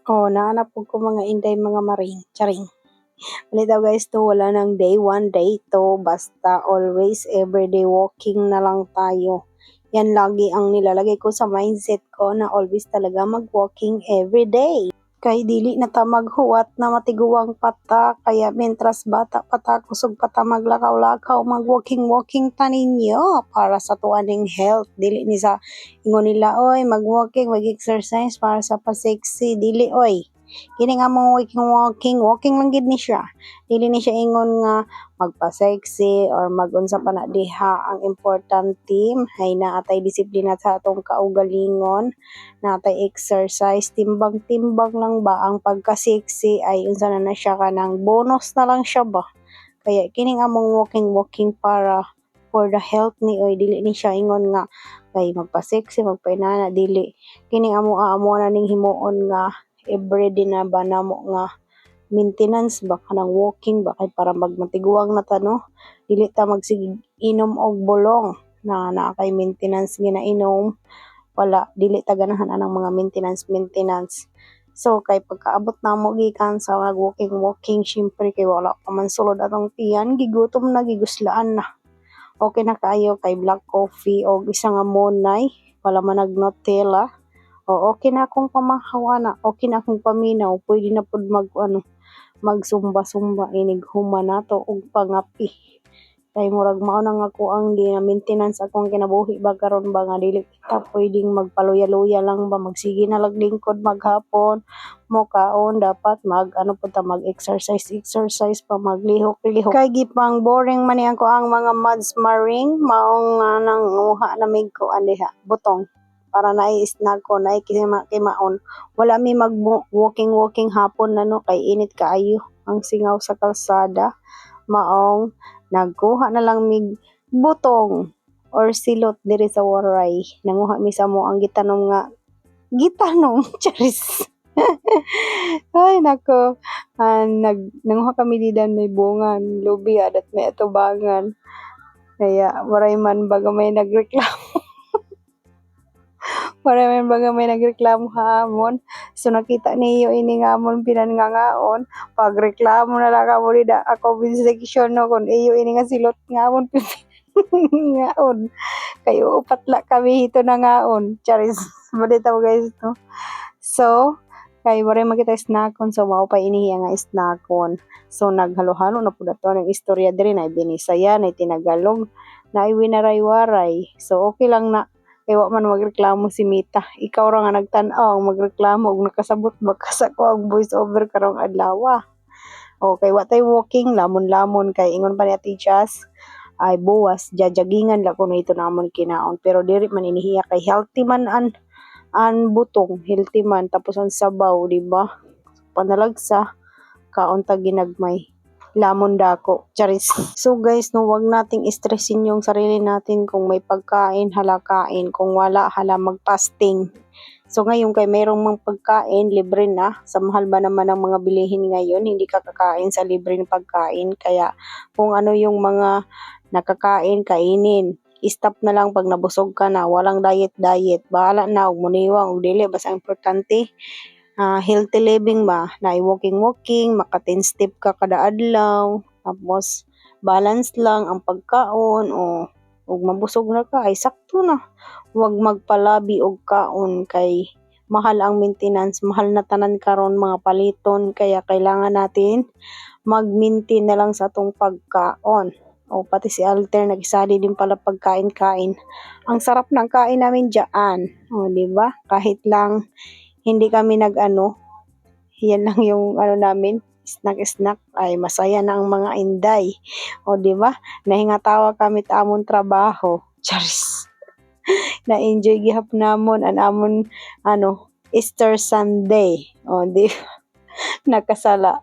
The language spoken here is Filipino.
Oh, nahanap ko mga inday mga maring. Charing. Malitaw guys to, wala nang day 1, day 2, basta always everyday walking na lang tayo. Yan lagi ang nilalagay ko sa mindset ko na always talaga mag-walking everyday. Kay dili na ta maghuwat na matiguwang pata, kaya mentras bata pata kusog pata maglakaw-lakaw, mag-walking ta ninyo para sa tuaning health. Dili ni sa ingon nila, oy mag-walking, mag-exercise para sa pa-sexy, dili oy. Kini nga mo walking lang gid ni siya. Dili ni siya ingon nga magpa-sexy or mag-unsa pa na diha. Ang importante ay naatay disiplina sa atong kaugalingon, natay exercise, timbang-timbang lang ba ang pagka-sexy ay unsa na siya kanang bonus na lang siya ba. Kaya kini nga mong walking para for the health ni oy, dili ni siya ingon nga kay magpa-sexy, magpainana, dili. Kini amo na ning himuon nga everyday na ba namo nga maintenance ba kanang walking ba kay para magmatiguang na ta no. Dili ta inom og bulong na kay maintenance ginainom, wala, dili ta ganahan anang mga maintenance. So kay pagkaabot na mo gikan sa walking syempre kay wala pa man sulod atong tiyan, gigutom na, giguslaan na. Okay na kayo kay black coffee o isa nga monay, wala man Nutella. O okay na akong pamahawana, okay na akong paminaw, pwede na pud magsumba-sumba inig human nato og pangapi. Kay murag mao na nga ko ang maintenance akong kinabuhi ba karon ba nga dili ta pwedeng magpaluya-luya lang ba, magsige na lang lingkod maghapon mo kaon dapat mag-exercise pa, maglihok kay gipang boring man ko ang mga mads maring maong nga nang uha na mig ko andiha butong para snack ko na kimaon. Wala mi mag walking hapon na no kay init kaayo ang singaw sa kalsada, maong nagkuha na lang mig butong or silot diri sa waray. Nanguha mi sa mo ang gitanong charis. Ay nako, nanguha kami didan may bungan lubi adat may atubangan, kaya waray man baga may nagreklamo. Maraming baga may nagreklamo hamon. So nakita niyo ini nga amon pinangangaon. Pagreklamo na lang ako nida ako section no kun iyo ini nga silot nga amon ngaon. Kayo patla kami hito na ngaon. Charis. Balita mo guys no. So kay wala makita snackon, so mao pa inihiya nga snackon. So naghalo-halo na pud ato ng istorya diri na Binisaya, na Tinagalog, na Winaray-waray. So okay lang na kay wa man magreklamo si Mita. Ikaw ra nga nagtan-aw magreklamo ug nakasabot magkasa ko ang voice over karong adlaw. Okay, wa tay walking lamon-lamon kay ingon pa ni Ate Jazz ay buwas jajagingan la kuno ito namon kinaon, pero diri man inihiya kay healthy man an butong, healthy man tapos ang sabaw, di ba? Panalagsa kaon ta ginagmay lamon dako, charis. So guys no, wag nating stressin yung sarili natin kung may pagkain halakain, kung wala hala magpasting. So ngayon kay mayroong mga pagkain libre na, sa mahal ba naman ng mga bilihin ngayon, hindi ka kakain sa libre ng pagkain, kaya kung ano yung mga nakakain kainin, stop na lang pag nabusog ka na, walang diet, bahala na og muniwang og dili, basta importante healthy living ba, na walking, maka 10 step ka kada adlaw, tapos balance lang ang pagkaon, o ug mabusog na ka ay sakto na. Huwag magpalabi og kaon kay mahal ang maintenance, mahal na tanan karon mga paliton, kaya kailangan natin mag-maintain na lang sa atong pagkaon. O pati si Alter nagsali din pala pagkain-kain. Ang sarap ng kain namin diyan. O di ba? Kahit lang hindi kami yan lang yung namin, snack ay masaya na ang mga inday. O di ba? Nahingatawa kami ta amon trabaho. Charis. Na-enjoy gihap namon an amon Easter Sunday. O di nakasala